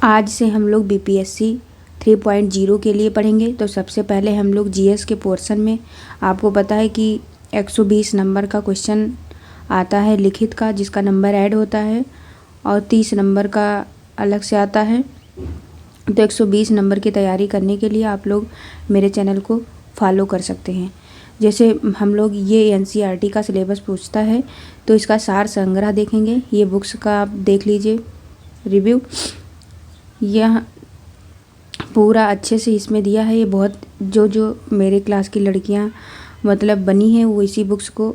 आज से हम लोग बीपीएससी 3.0 के लिए पढ़ेंगे। तो सबसे पहले हम लोग जीएस के पोर्शन में, आपको पता है कि 120 नंबर का क्वेश्चन आता है लिखित का, जिसका नंबर ऐड होता है, और 30 नंबर का अलग से आता है। तो 120 नंबर की तैयारी करने के लिए आप लोग मेरे चैनल को फॉलो कर सकते हैं। जैसे हम लोग ये एनसीईआरटी का सिलेबस पूछता है, तो इसका सार संग्रह देखेंगे। ये बुक्स का आप देख लीजिए रिव्यू, यह पूरा अच्छे से इसमें दिया है। ये बहुत जो मेरे क्लास की लड़कियां मतलब बनी हैं, वो इसी बुक्स को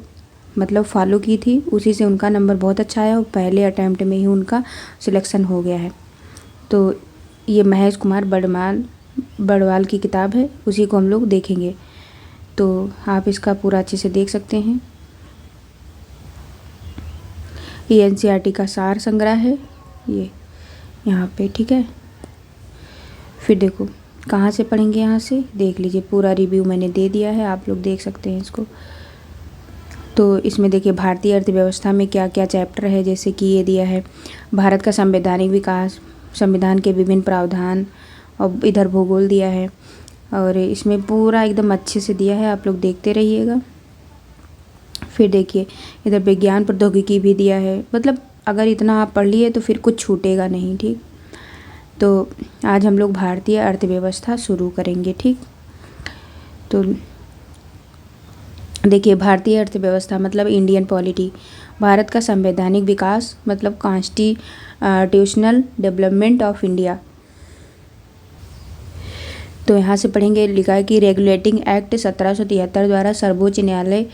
मतलब फॉलो की थी, उसी से उनका नंबर बहुत अच्छा आया और पहले अटैम्प्ट में ही उनका सिलेक्शन हो गया है। तो ये महेश कुमार बड़वाल की किताब है, उसी को हम लोग देखेंगे। तो आप इसका पूरा अच्छे से देख सकते हैं। ये एनसीईआरटी का सार संग्रह है, ये यहाँ पे, ठीक है। फिर देखो कहाँ से पढ़ेंगे, यहाँ से देख लीजिए, पूरा रिव्यू मैंने दे दिया है, आप लोग देख सकते हैं इसको। तो इसमें देखिए भारतीय अर्थव्यवस्था में क्या क्या चैप्टर है, जैसे कि ये दिया है भारत का संवैधानिक विकास, संविधान के विभिन्न प्रावधान, और इधर भूगोल दिया है। और इसमें पूरा एकदम अच्छे से दिया है, आप लोग देखते रहिएगा। फिर देखिए इधर विज्ञान प्रौद्योगिकी भी दिया है, मतलब अगर इतना आप पढ़ लिए तो फिर कुछ छूटेगा नहीं, ठीक। तो आज हम लोग भारतीय अर्थव्यवस्था शुरू करेंगे, ठीक। तो देखिए भारतीय अर्थव्यवस्था मतलब इंडियन पॉलिटी, भारत का संवैधानिक विकास मतलब कॉन्स्टिट्यूशनल डेवलपमेंट ऑफ इंडिया। तो यहाँ से पढ़ेंगे, लिखा है कि रेगुलेटिंग एक्ट 1773 द्वारा सर्वोच्च न्यायालय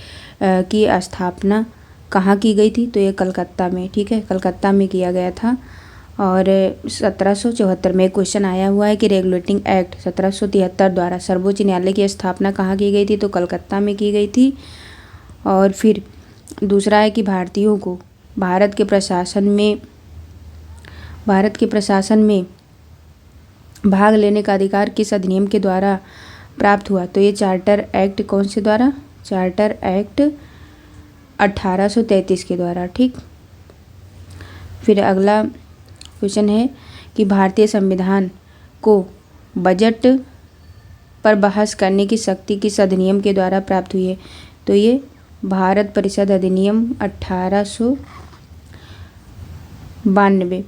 की स्थापना कहाँ की गई थी, तो ये कलकत्ता में, ठीक है, कलकत्ता में किया गया था। और 1774 में क्वेश्चन आया हुआ है कि रेगुलेटिंग एक्ट 1773 द्वारा सर्वोच्च न्यायालय की स्थापना कहाँ की गई थी, तो कलकत्ता में की गई थी। और फिर दूसरा है कि भारतीयों को भारत के प्रशासन में भाग लेने का अधिकार किस अधिनियम के द्वारा प्राप्त हुआ, तो ये चार्टर एक्ट कौन से द्वारा, चार्टर एक्ट 1833 के द्वारा, ठीक। फिर अगला क्वेश्चन है कि भारतीय संविधान को बजट पर बहस करने की शक्ति किस अधिनियम के द्वारा प्राप्त हुई है, तो ये भारत परिषद अधिनियम 1892।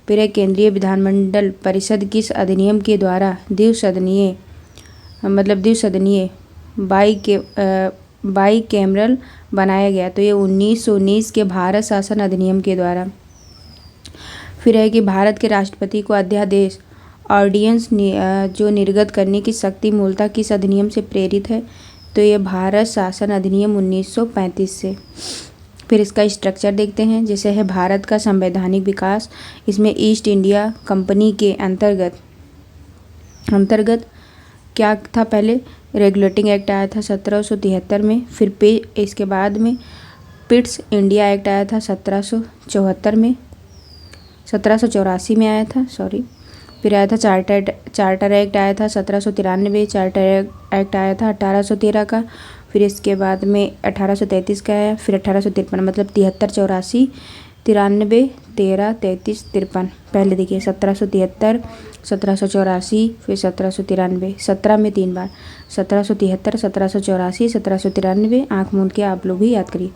फिर है केंद्रीय विधानमंडल परिषद किस अधिनियम के द्वारा द्विसदनीय बाई कैमरल बनाया गया, तो ये 1919 के भारत शासन अधिनियम के द्वारा। फिर है कि भारत के राष्ट्रपति को अध्यादेश ऑर्डिनेंस जो निर्गत करने की शक्ति मूलतः किस अधिनियम से प्रेरित है, तो ये भारत शासन अधिनियम 1935 से। फिर इसका स्ट्रक्चर देखते हैं, जैसे है भारत का संवैधानिक विकास, इसमें ईस्ट इंडिया कंपनी के अंतर्गत क्या था, पहले रेगुलेटिंग एक्ट आया था 1773 में, फिर इसके बाद में पिट्स इंडिया एक्ट आया था 1784 में आया था, सॉरी। फिर आया था चार्टर एक्ट आया था 1793, चार्टर एक्ट आया था 1813 का। फिर इसके बाद में 1833 का आया, फिर 1853, मतलब 73, 84, 93, 13, 33, 53। पहले देखिए 1773, 1784, फिर 1793, 17 में 3 बार, 1773, 1784, 1793, आँख मूंद के आप लोग भी याद करिए।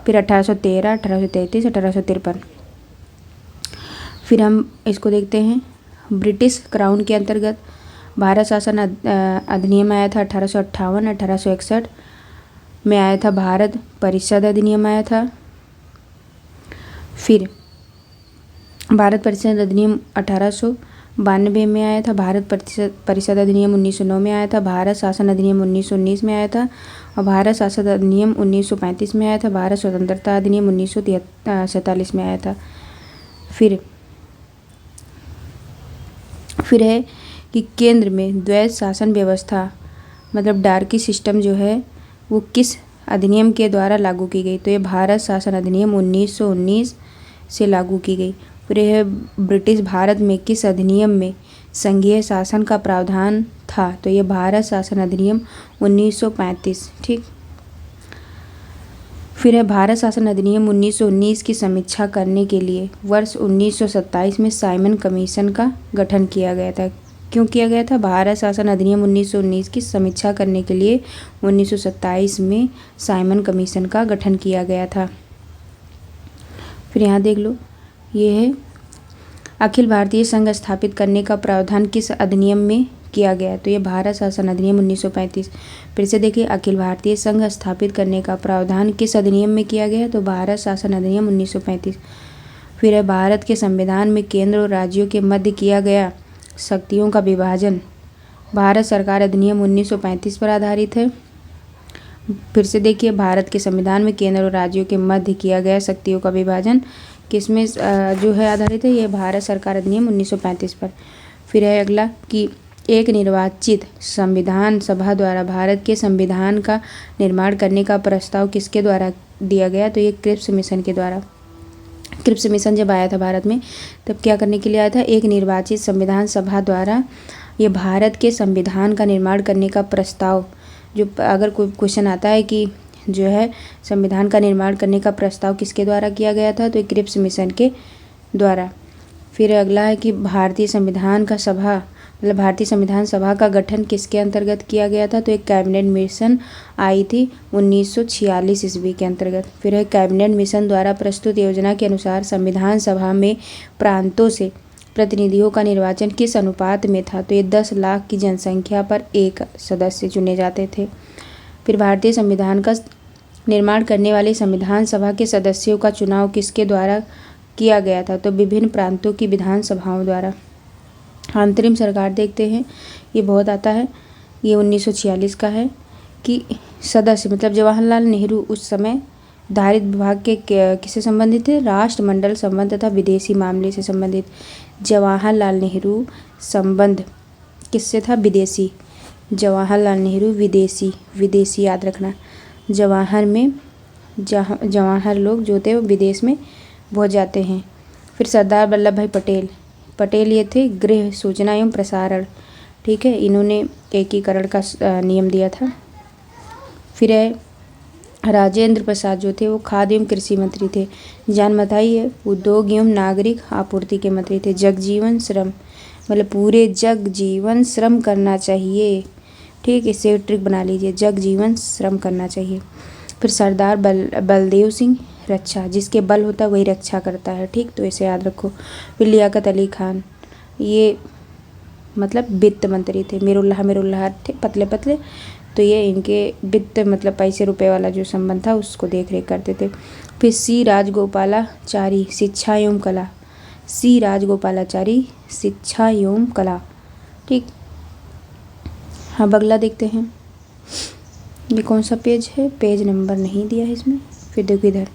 फिर 1813, 1833, 1853। फिर हम इसको देखते हैं, ब्रिटिश क्राउन के अंतर्गत भारत शासन अधिनियम आया था 1858, 1861 में आया था भारत परिषद अधिनियम आया था। फिर भारत परिषद अधिनियम 1892 में आया था, भारत परिषद अधिनियम 1909 में आया था, भारत शासन अधिनियम 1919 में आया था, और भारत शासन अधिनियम 1935 में आया था, भारत स्वतंत्रता अधिनियम 1947 में आया था। फिर है कि केंद्र में द्वैध शासन व्यवस्था मतलब डार्की सिस्टम जो है वो किस अधिनियम के द्वारा लागू की गई, तो ये भारत शासन अधिनियम 1919 से लागू की गई। फिर यह ब्रिटिश भारत में किस अधिनियम में संघीय शासन का प्रावधान था, तो ये भारत शासन अधिनियम 1935, ठीक। फिर है भारत शासन अधिनियम 1919 की समीक्षा करने के लिए वर्ष 1927 में साइमन कमीशन का गठन किया गया था। क्यों किया गया था? भारत शासन अधिनियम 1919 की समीक्षा करने के लिए 1927 में साइमन कमीशन का गठन किया गया था। फिर यहाँ देख लो, ये है अखिल भारतीय संघ स्थापित करने का प्रावधान किस अधिनियम में किया गया? तो ये भारत शासन अधिनियम 1935। फिर से देखिए, अखिल भारतीय संघ स्थापित करने का प्रावधान किस अधिनियम में किया गया? तो भारत शासन अधिनियम 1935। फिर है भारत के संविधान में केंद्र और राज्यों के मध्य किया गया शक्तियों का विभाजन भारत सरकार अधिनियम 1935 पर आधारित है। फिर से देखिए, भारत के संविधान में केंद्र और राज्यों के मध्य किया गया शक्तियों का विभाजन किसमें जो है आधारित है? ये भारत सरकार अधिनियम 1935 पर। फिर है अगला कि एक निर्वाचित संविधान सभा द्वारा भारत के संविधान का निर्माण करने का प्रस्ताव किसके द्वारा दिया गया? तो ये क्रिप्स मिशन के द्वारा। क्रिप्स मिशन जब आया था भारत में, तब क्या करने के लिए आया था? एक निर्वाचित संविधान सभा द्वारा ये भारत के संविधान का निर्माण करने का प्रस्ताव, जो अगर कोई क्वेश्चन आता है कि जो है संविधान का निर्माण करने का प्रस्ताव किसके द्वारा किया गया था, तो क्रिप्स मिशन के द्वारा। फिर अगला है कि भारतीय संविधान सभा का गठन किसके अंतर्गत किया गया था? तो एक कैबिनेट मिशन आई थी 1946 ईस्वी के अंतर्गत। फिर है कैबिनेट मिशन द्वारा प्रस्तुत योजना के अनुसार संविधान सभा में प्रांतों से प्रतिनिधियों का निर्वाचन किस अनुपात में था? तो ये 10 लाख की जनसंख्या पर एक सदस्य चुने जाते थे। फिर भारतीय संविधान का निर्माण करने वाले संविधान सभा के सदस्यों का चुनाव किसके द्वारा किया गया था? तो विभिन्न प्रांतों की विधानसभाओं द्वारा। अंतरिम सरकार देखते हैं, ये बहुत आता है, ये 1946 का है कि सदस्य मतलब जवाहरलाल नेहरू उस समय धारित विभाग के किससे संबंधित थे? राष्ट्रमंडल संबंध तथा विदेशी मामले से संबंधित। जवाहरलाल नेहरू संबंध किससे था? विदेशी। जवाहरलाल नेहरू विदेशी याद रखना। जवाहर लोग जो थे वो विदेश में पहुँच जाते हैं। फिर सरदार वल्लभ भाई पटेल ये थे गृह, सूचना एवं प्रसारण, ठीक है, इन्होंने एकीकरण का नियम दिया था। फिर है राजेंद्र प्रसाद जो थे वो खाद्य एवं कृषि मंत्री थे। जान मथाई है उद्योग एवं नागरिक आपूर्ति के मंत्री थे। जगजीवन श्रम मतलब पूरे जग जीवन श्रम करना चाहिए, ठीक, इससे ट्रिक बना लीजिए, जग जीवन श्रम करना चाहिए। फिर सरदार बलदेव सिंह रक्षा, जिसके बल होता है वही रक्षा करता है, ठीक, तो इसे याद रखो। फिर लियाकत अली खान, ये मतलब वित्त मंत्री थे। मिरुल्लाह थे पतले, तो ये इनके वित्त मतलब पैसे रुपए वाला जो संबंध था उसको देख रेख करते थे। फिर सी राजगोपालाचारी शिक्षा एवं कला, ठीक। हाँ, अगला देखते हैं, ये कौन सा पेज है? पेज नंबर नहीं दिया है इसमें। फिर देखो इधर,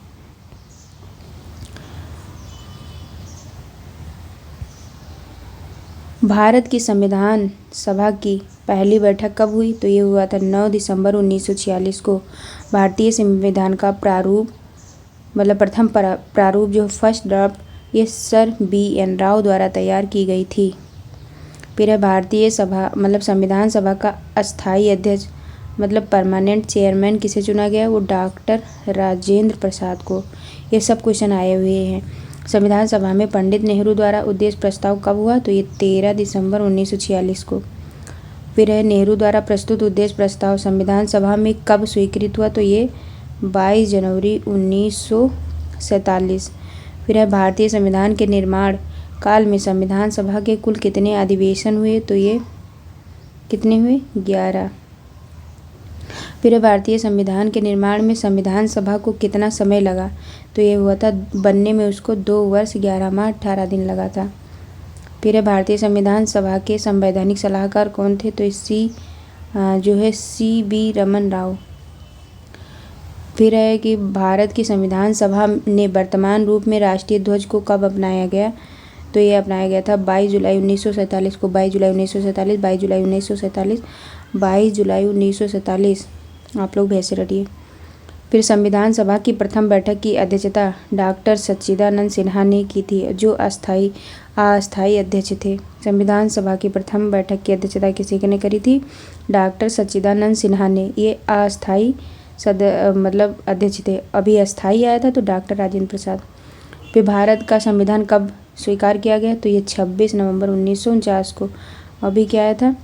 भारत की संविधान सभा की पहली बैठक कब हुई? तो ये हुआ था 9 दिसंबर 1946 को। भारतीय संविधान का प्रारूप मतलब प्रथम प्रारूप जो फर्स्ट ड्राफ्ट, ये सर BN राव द्वारा तैयार की गई थी। फिर है भारतीय सभा मतलब संविधान सभा का अस्थायी अध्यक्ष मतलब परमानेंट चेयरमैन किसे चुना गया? वो डॉक्टर राजेंद्र प्रसाद को। ये सब क्वेश्चन आए हुए हैं। संविधान सभा में पंडित नेहरू द्वारा उद्देश्य प्रस्ताव कब हुआ? तो ये 13 दिसंबर 1946 को। फिर है नेहरू द्वारा प्रस्तुत उद्देश्य प्रस्ताव संविधान सभा में कब स्वीकृत हुआ? तो ये 22 जनवरी 1947। फिर है भारतीय संविधान के निर्माण काल में संविधान सभा के कुल कितने अधिवेशन हुए? तो ये कितने हुए? 11। फिर भारतीय संविधान के निर्माण में संविधान सभा को कितना समय लगा? तो ये हुआ था बनने में उसको 2 वर्ष 11 माह 18 दिन लगा था। फिर भारतीय संविधान सभा के संवैधानिक सलाहकार कौन थे? तो CB रमन राव। फिर है कि भारत की संविधान सभा ने वर्तमान रूप में राष्ट्रीय ध्वज को कब अपनाया गया? तो ये अपनाया गया था 22 जुलाई 1947 को। 22 जुलाई 1947 आप लोग वैसे रटिए। फिर संविधान सभा की प्रथम बैठक की अध्यक्षता डॉक्टर सच्चिदानंद सिन्हा ने की थी, जो अस्थायी अध्यक्ष थे। संविधान सभा की प्रथम बैठक की अध्यक्षता किसी ने करी थी? डॉक्टर सच्चिदानंद सिन्हा ने। ये अस्थायी मतलब अध्यक्ष थे। अभी अस्थाई आया था तो डॉक्टर राजेंद्र प्रसाद। फिर भारत का संविधान कब स्वीकार किया गया, तो ये 26 नवंबर 1949 को। अभी क्या आया था,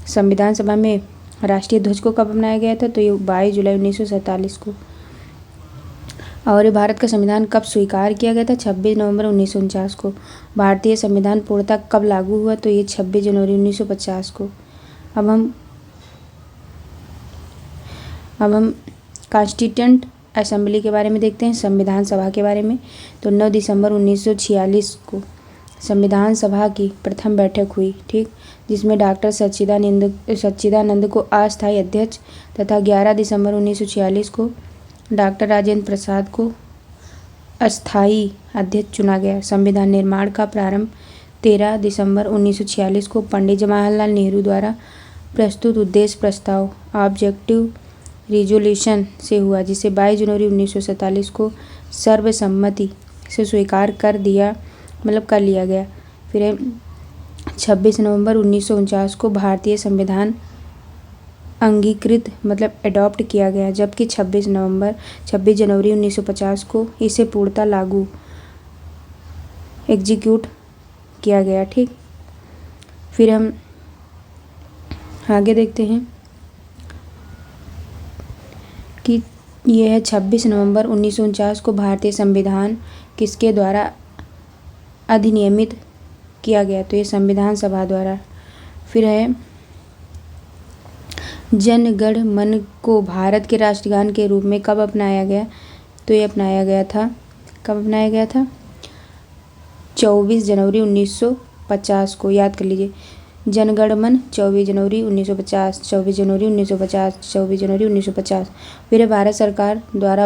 संविधान सभा में राष्ट्रीय ध्वज को कब अपनाया गया था, तो ये 22 जुलाई 1947 को। और ये भारत का संविधान कब स्वीकार किया गया था, 26 नवंबर 1949 को। भारतीय संविधान पूर्णतः कब लागू हुआ, तो ये 26 जनवरी 1950 को। अब हम कॉन्स्टिट्यूएंट असेंबली के बारे में देखते हैं, संविधान सभा के बारे में। तो 9 दिसंबर 1946 को संविधान सभा की प्रथम बैठक हुई, ठीक, जिसमें डॉक्टर सच्चिदानंद को अस्थायी अध्यक्ष तथा 11 दिसंबर 1946 को डॉक्टर राजेंद्र प्रसाद को अस्थायी अध्यक्ष चुना गया। संविधान निर्माण का प्रारंभ 13 दिसंबर 1946 को पंडित जवाहरलाल नेहरू द्वारा प्रस्तुत उद्देश्य प्रस्ताव ऑब्जेक्टिव रिजोल्यूशन से हुआ, जिसे 22 जनवरी 1947 को सर्वसम्मति से स्वीकार कर लिया गया। फिर 26 नवंबर 1949 को भारतीय संविधान अंगीकृत एडॉप्ट किया गया, जबकि 26 जनवरी 1950 को इसे पूर्णतः लागू एग्जीक्यूट किया गया, ठीक। फिर हम आगे देखते हैं कि यह है 26 नवंबर 1949 को भारतीय संविधान किसके द्वारा अधिनियमित किया गया, तो ये संविधान सभा द्वारा। फिर है जन गण मन को भारत के राष्ट्रगान के रूप में कब अपनाया गया, तो ये अपनाया गया था, कब अपनाया गया था, 24 जनवरी 1950 को। याद कर लीजिए, जनगण मन 24 जनवरी 1950, 24 जनवरी 1950, 24 जनवरी 1950। फिर भारत सरकार द्वारा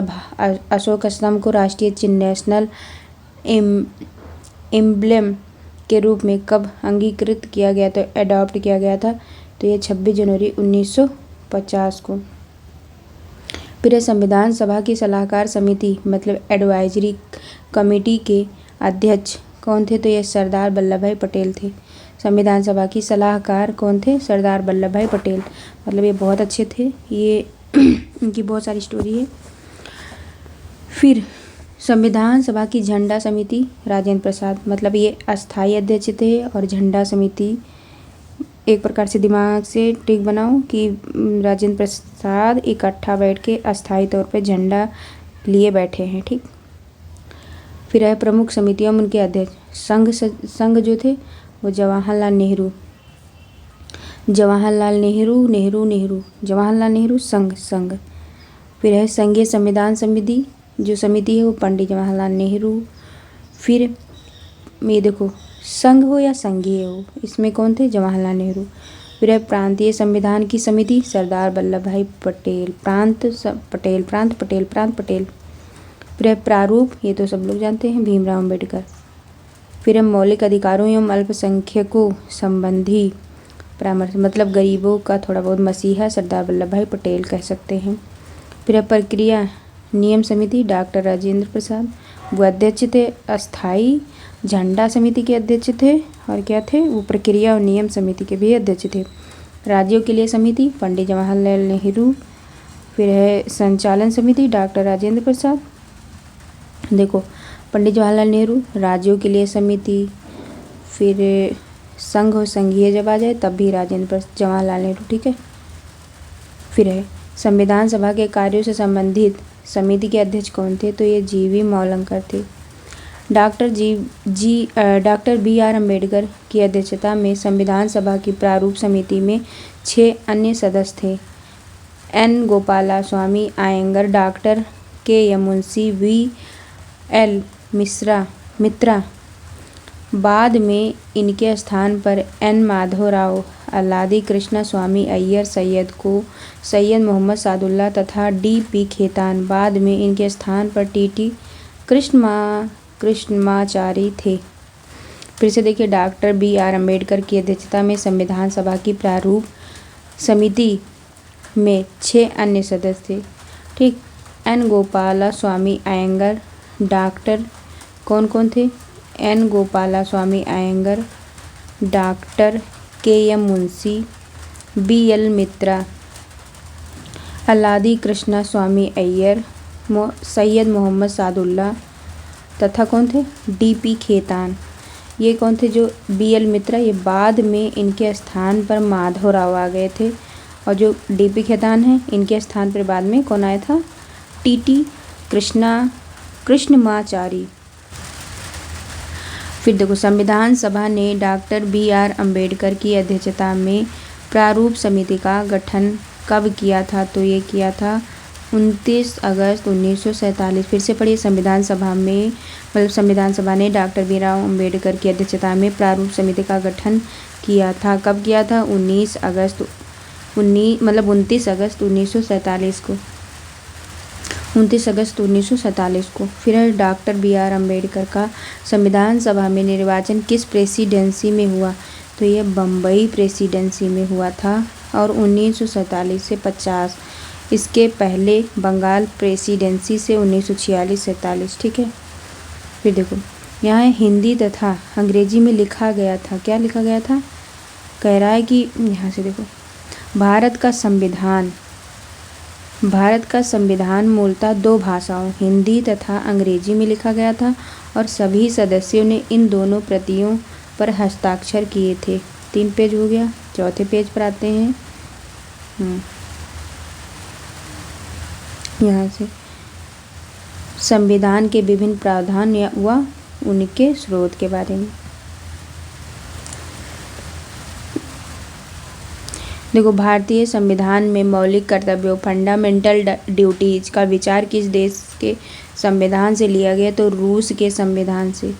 अशोक स्तंभ को राष्ट्रीय चिन्ह नेशनल एम्ब्लेम के रूप में कब अंगीकृत किया गया, तो एडॉप्ट किया गया था, तो ये 26 जनवरी 1950 को। फिर संविधान सभा की सलाहकार समिति एडवाइजरी कमेटी के अध्यक्ष कौन थे, तो ये सरदार वल्लभ भाई पटेल थे। संविधान सभा की सलाहकार कौन थे, सरदार वल्लभ भाई पटेल। ये बहुत अच्छे थे, ये इनकी बहुत सारी स्टोरी है। फिर संविधान सभा की झंडा समिति राजेंद्र प्रसाद, ये अस्थायी अध्यक्ष थे। और झंडा समिति एक प्रकार से दिमाग से टिक बनाओ कि राजेंद्र प्रसाद इकट्ठा बैठ के अस्थायी तौर पे झंडा लिए बैठे हैं, ठीक। फिर है प्रमुख समितियों में उनके अध्यक्ष। संघ जो थे वो जवाहरलाल नेहरू संघ। फिर है संघीय संविधान समिति, जो समिति है वो पंडित जवाहरलाल नेहरू। फिर ये देखो, संघ हो या संघीय हो, इसमें कौन थे, जवाहरलाल नेहरू। फिर है प्रांतीय संविधान की समिति, सरदार वल्लभ भाई पटेल। प्रांत पटेल। फिर है प्रारूप, ये तो सब लोग जानते हैं, भीमराव अम्बेडकर। फिर है मौलिक अधिकारों एवं अल्पसंख्यकों संबंधी परामर्श, गरीबों का थोड़ा बहुत मसीहा, सरदार वल्लभ भाई पटेल कह सकते हैं। फिर है प्रक्रिया नियम समिति, डॉक्टर राजेंद्र प्रसाद, वो अध्यक्ष थे। अस्थाई झंडा समिति के अध्यक्ष थे, और क्या थे, वो प्रक्रिया और नियम समिति के भी अध्यक्ष थे। राज्यों के लिए समिति, पंडित जवाहरलाल नेहरू। फिर है संचालन समिति, डॉक्टर राजेंद्र प्रसाद। देखो, पंडित जवाहरलाल नेहरू, राज्यों के लिए समिति। फिर संघ और संघीय जब आ जाए तब भी जवाहरलाल नेहरू, ठीक है। फिर है संविधान सभा के कार्यों से संबंधित समिति के अध्यक्ष कौन थे, तो ये जीवी मौलंकर थे। डॉक्टर BR अम्बेडकर की अध्यक्षता में संविधान सभा की प्रारूप समिति में 6 अन्य सदस्य थे। N Gopalaswami Ayyangar, doctor KM Munshi, VL Mitra. बाद में इनके स्थान पर N माधवराव, अल्लादी कृष्णा स्वामी अय्यर, सैयद मोहम्मद सादुल्ला तथा DP खेतान। बाद में इनके स्थान पर TT कृष्णमाचारी थे। फिर से देखिए, डॉक्टर BR अम्बेडकर की अध्यक्षता में संविधान सभा की प्रारूप समिति में 6 अन्य सदस्य थे, ठीक। N गोपालास्वामी आयंगर, डॉक्टर कौन थे, N Gopalaswami Ayyangar, doctor KM Munshi, BL Mitra, Alladi Krishnaswami Ayyar, Syed Muhammad Saadulla तथा कौन थे, डीपी खेतान। ये कौन थे, जो बीएल मित्रा, ये बाद में इनके स्थान पर माधवराव आ गए थे। और जो डीपी खेतान हैं, इनके स्थान पर बाद में कौन आया था, टीटी कृष्णमाचारी। फिर देखो, संविधान सभा ने डॉक्टर BR अम्बेडकर की अध्यक्षता में प्रारूप समिति का गठन कब किया था, तो ये किया था 29 अगस्त 1947। फिर से पढ़िए, संविधान सभा ने डॉक्टर BR अम्बेडकर की अध्यक्षता में प्रारूप समिति का गठन किया था। कब किया था, 29 अगस्त 1947 को, 29 अगस्त 1947 को। फिर है डॉक्टर BR अम्बेडकर का संविधान सभा में निर्वाचन किस प्रेसिडेंसी में हुआ, तो ये बम्बई प्रेसिडेंसी में हुआ था। और 1947 से 50, इसके पहले बंगाल प्रेसिडेंसी से 1946-47, ठीक है। फिर देखो, यहाँ हिंदी तथा अंग्रेजी में लिखा गया था, क्या लिखा गया था, कह रहा है कि यहाँ से देखो, भारत का संविधान मूलतः 2 भाषाओं हिंदी तथा अंग्रेजी में लिखा गया था और सभी सदस्यों ने इन दोनों प्रतियों पर हस्ताक्षर किए थे। 3 पेज हो गया। चौथे पेज पर आते हैं। यहाँ से संविधान के विभिन्न प्रावधान या उनके स्रोत के बारे में देखो, भारतीय संविधान में मौलिक कर्तव्यों फंडामेंटल ड्यूटीज का विचार किस देश के संविधान से लिया गया, तो रूस के संविधान से।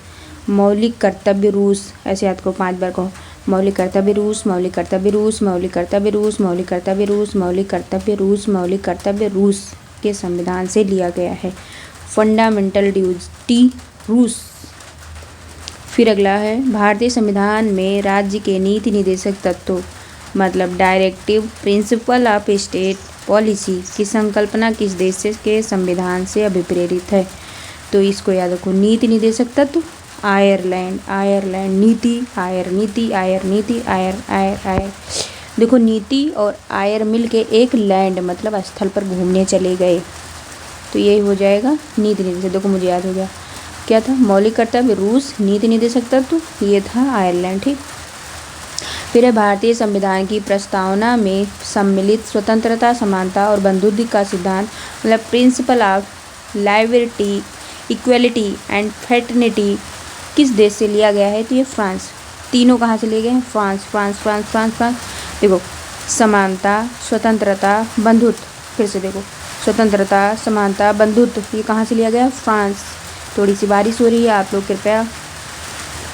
मौलिक कर्तव्य रूस, ऐसे याद करो 5 बार कहो, मौलिक कर्तव्य रूस, मौलिक कर्तव्य रूस, मौलिक कर्तव्य रूस, मौलिक कर्तव्य रूस, मौलिक कर्तव्य रूस, मौलिक कर्तव्य रूस के संविधान से लिया गया है। फंडामेंटल ड्यूटी रूस। फिर अगला है, भारतीय संविधान में राज्य के नीति निर्देशक तत्वों मतलब directive principle of state policy की संकल्पना किस देश के संविधान से अभिप्रेरित है, तो इसको याद रखो, नीति निर्देशक तत्व आयरलैंड, नीति आयर। देखो, नीति और आयर मिल के एक लैंड मतलब स्थल पर घूमने चले गए, तो यही हो जाएगा नीति निर्देशक। देखो, मुझे याद हो गया, क्या था, मौलिक कर्तव्य रूस, नीति निर्देशक तत्व ये था आयरलैंड, ठीक। फिर है, भारतीय संविधान की प्रस्तावना में सम्मिलित स्वतंत्रता, समानता और बंधुत्व का सिद्धांत मतलब principle of liberty, equality and fraternity किस देश से लिया गया है, तो ये फ्रांस। तीनों कहाँ से लिए गए हैं, फ्रांस। देखो, समानता, स्वतंत्रता, बंधुत्व। फिर से देखो, स्वतंत्रता, समानता, बंधुत्व, ये कहाँ से लिया गया, फ्रांस। थोड़ी सी बारिश हो रही है, आप लोग कृपया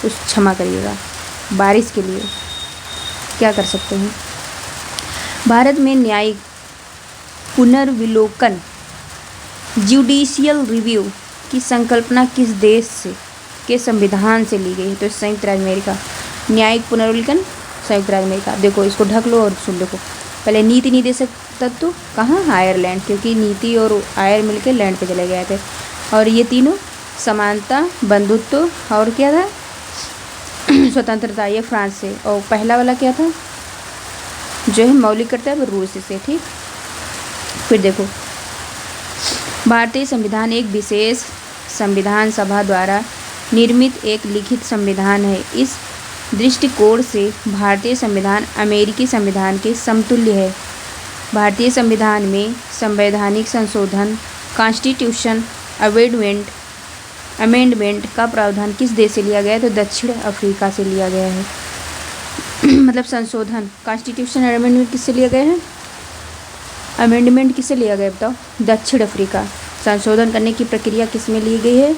क्षमा करिएगा, बारिश के लिए क्या कर सकते हैं। भारत में न्यायिक पुनर्विलोकन जुडिशियल रिव्यू की संकल्पना किस देश से के संविधान से ली गई है, तो संयुक्त राज्य अमेरिका। न्यायिक पुनर्विलोकन संयुक्त राज्य अमेरिका। देखो, इसको ढक लो और सुन देखो, पहले नीति निर्देशक तत्व कहाँ, आयरलैंड, क्योंकि नीति और आयर मिलकर लैंड पे चले गए थे। और ये तीनों समानता, बंधुत्व और क्या था, स्वतंत्रता, ये फ्रांस से। और पहला वाला क्या था, जो है मौलिक कर्तव्य रूस से, ठीक। फिर देखो, भारतीय संविधान एक विशेष संविधान सभा द्वारा निर्मित एक लिखित संविधान है। इस दृष्टिकोण से भारतीय संविधान अमेरिकी संविधान के समतुल्य है। भारतीय संविधान में संवैधानिक संशोधन कॉन्स्टिट्यूशन अमेंडमेंट का प्रावधान किस देश से लिया गया है, तो दक्षिण अफ्रीका से लिया गया है। मतलब संशोधन, कॉन्स्टिट्यूशन अमेंडमेंट किससे लिया गया है, अमेंडमेंट किससे लिया गया बताओ, दक्षिण अफ्रीका। संशोधन करने की प्रक्रिया किस में ली गई है,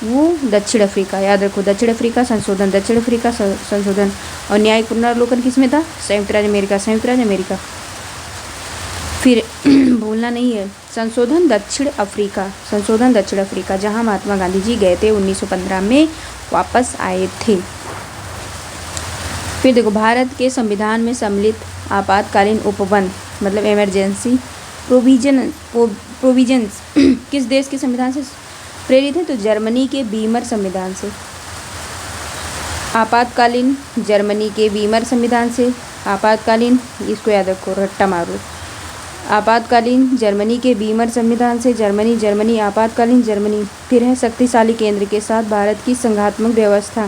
वो दक्षिण अफ्रीका। याद रखो, दक्षिण अफ्रीका संशोधन, दक्षिण अफ्रीका संशोधन। और न्यायिक पुनर्विलोकन किस में था, संयुक्त राज्य अमेरिका। फिर भूलना नहीं है, संशोधन दक्षिण अफ्रीका, जहां महात्मा गांधी जी गए थे 1915 में, वापस आए थे। फिर देखो, भारत के संविधान में सम्मिलित आपातकालीन उपबंध मतलब इमरजेंसी प्रोविजंस किस देश के संविधान से प्रेरित है, तो जर्मनी के वीमर संविधान से। आपातकालीन जर्मनी के वीमर संविधान से। आपातकालीन, इसको याद रखो, रट्टा मारो। आपातकालीन जर्मनी के बीमर संविधान से जर्मनी आपातकालीन जर्मनी। फिर है शक्तिशाली केंद्र के साथ भारत की संघात्मक व्यवस्था,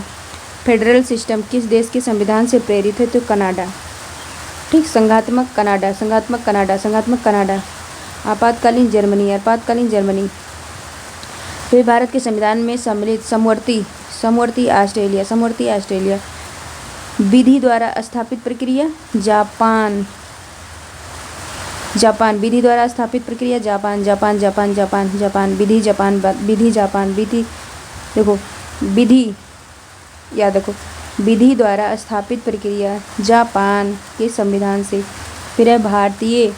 फेडरल सिस्टम किस देश के संविधान से प्रेरित है? तो कनाडा। ठीक, संघात्मक कनाडा। आपातकालीन जर्मनी। फिर भारत के संविधान में सम्मिलित समवर्ती ऑस्ट्रेलिया। विधि द्वारा स्थापित प्रक्रिया जापान। विधि द्वारा स्थापित प्रक्रिया जापान। देखो विधि याद रखो, विधि द्वारा स्थापित प्रक्रिया जापान के संविधान से। फिर है भारतीय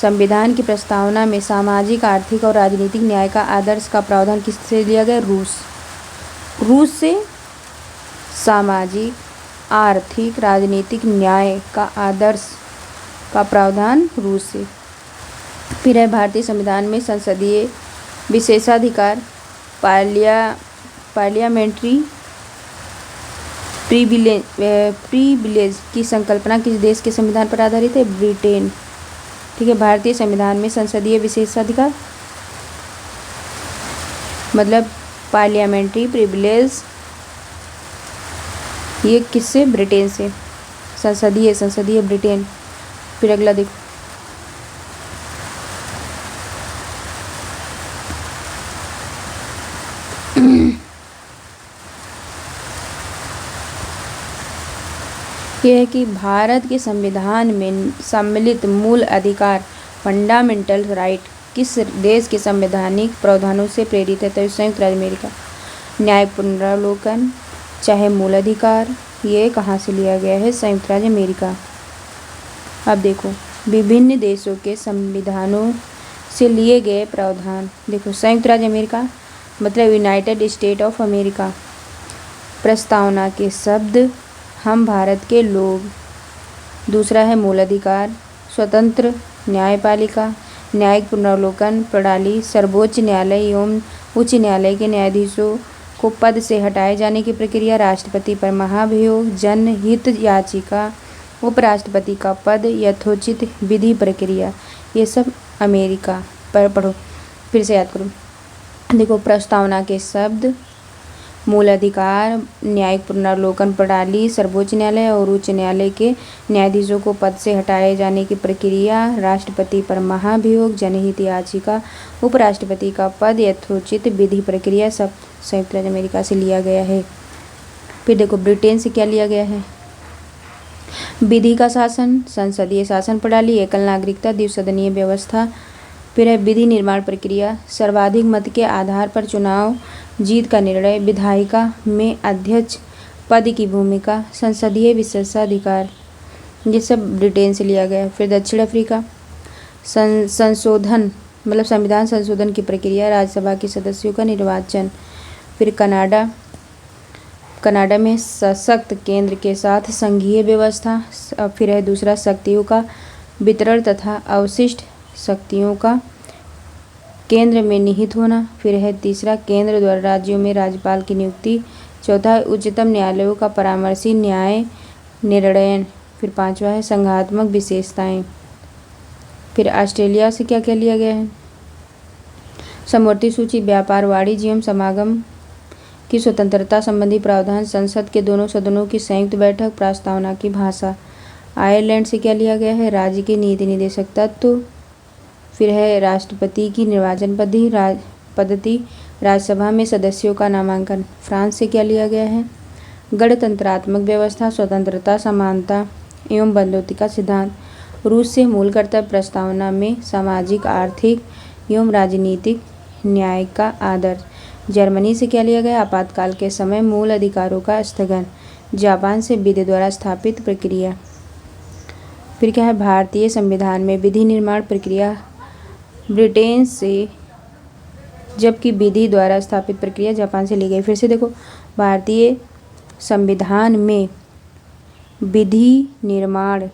संविधान की प्रस्तावना में सामाजिक, आर्थिक और राजनीतिक न्याय का आदर्श का प्रावधान किससे लिया गया? रूस से सामाजिक, आर्थिक, राजनीतिक न्याय का आदर्श का प्रावधान रूस से। फिर है भारतीय संविधान में संसदीय विशेषाधिकार पार्लियामेंट्री प्रिविलेज की संकल्पना किस देश के संविधान पर आधारित है? ब्रिटेन। ठीक है, भारतीय संविधान में संसदीय विशेषाधिकार मतलब पार्लियामेंट्री प्रिविलेज, ये किससे? ब्रिटेन से। संसदीय ब्रिटेन। फिर अगला देखो, यह है कि भारत के संविधान में सम्मिलित मूल अधिकार फंडामेंटल राइट किस देश के संवैधानिक प्रावधानों से प्रेरित है? तो संयुक्त राज्य अमेरिका। न्यायिक पुनरावलोकन चाहे मूल अधिकार, ये कहाँ से लिया गया है? संयुक्त राज्य अमेरिका। अब देखो विभिन्न देशों के संविधानों से लिए गए प्रावधान। देखो संयुक्त राज्य अमेरिका मतलब यूनाइटेड स्टेट ऑफ अमेरिका। प्रस्तावना के शब्द हम भारत के लोग। दूसरा है मूल अधिकार, स्वतंत्र न्यायपालिका, न्यायिक पुनरावलोकन प्रणाली, सर्वोच्च न्यायालय एवं उच्च न्यायालय के न्यायाधीशों को पद से हटाए जाने की प्रक्रिया, राष्ट्रपति पर महाभियोग, जनहित याचिका, उपराष्ट्रपति का पद, यथोचित विधि प्रक्रिया, ये सब अमेरिका पर। पढ़ो फिर से याद करो। देखो प्रस्तावना के शब्द मूल अधिकार, न्यायिक पुनरावलोकन प्रणाली, सर्वोच्च न्यायालय और उच्च न्यायालय के न्यायाधीशों को पद से हटाए जाने की प्रक्रिया, राष्ट्रपति पर महाभियोग, जनहित याचिका, उपराष्ट्रपति का पद, यथोचित विधि प्रक्रिया, सब संयुक्त राज्य अमेरिका से लिया गया है। फिर देखो ब्रिटेन से क्या लिया गया है? विधि का शासन, संसदीय शासन प्रणाली, एकल नागरिकता, द्विसदनीय व्यवस्था। फिर है विधि निर्माण प्रक्रिया, सर्वाधिक मत के आधार पर चुनाव जीत का निर्णय, विधायिका में अध्यक्ष पद की भूमिका, संसदीय विशेषाधिकार, ये सब ब्रिटेन से लिया गया है। फिर दक्षिण अफ्रीका संशोधन मतलब संविधान संशोधन की प्रक्रिया, राज्यसभा के सदस्यों का निर्वाचन। फिर कनाडा में सशक्त केंद्र के साथ संघीय व्यवस्था। फिर है दूसरा शक्तियों का वितरण तथा अवशिष्ट शक्तियों का केंद्र में निहित होना। फिर है तीसरा केंद्र द्वारा राज्यों में राज्यपाल की नियुक्ति। चौथा है उच्चतम न्यायालयों का परामर्शी न्याय निर्णय। फिर पांचवा है संघात्मक विशेषताएं। फिर ऑस्ट्रेलिया से क्या क्या लिया गया है? समवर्ती सूची, व्यापार, वाणिज्य एवं समागम की स्वतंत्रता संबंधी प्रावधान, संसद के दोनों सदनों की संयुक्त बैठक, प्रस्तावना की भाषा। आयरलैंड से क्या लिया गया है? राज्य के नीति निदेशक तत्व। फिर है राष्ट्रपति की निर्वाचन पद्धति, राज्यसभा में सदस्यों का नामांकन। फ्रांस से क्या लिया गया है? गणतंत्रात्मक व्यवस्था, स्वतंत्रता, समानता एवं बंधुत्व का सिद्धांत। रूस से मूल कर्तव्य प्रस्तावना में सामाजिक, आर्थिक एवं राजनीतिक न्याय का आदर्श। जर्मनी से क्या लिया गया? आपातकाल के समय मूल अधिकारों का स्थगन। जापान से विधि द्वारा स्थापित प्रक्रिया। फिर क्या है? भारतीय संविधान में विधि निर्माण प्रक्रिया। ब्रिटेन से, जबकि विधि द्वारा स्थापित प्रक्रिया जापान से ली गई। फिर से देखो भारतीय संविधान में विधि निर्माण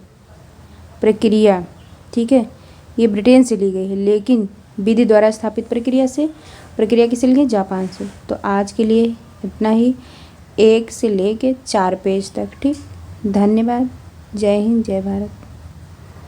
प्रक्रिया, ठीक है, ये ब्रिटेन से ली गई है, लेकिन विधि द्वारा स्थापित प्रक्रिया किससे ली गई? जापान से। तो आज के लिए इतना ही, 1 से लेके 4 पेज तक। ठीक, धन्यवाद। जय हिंद, जय भारत।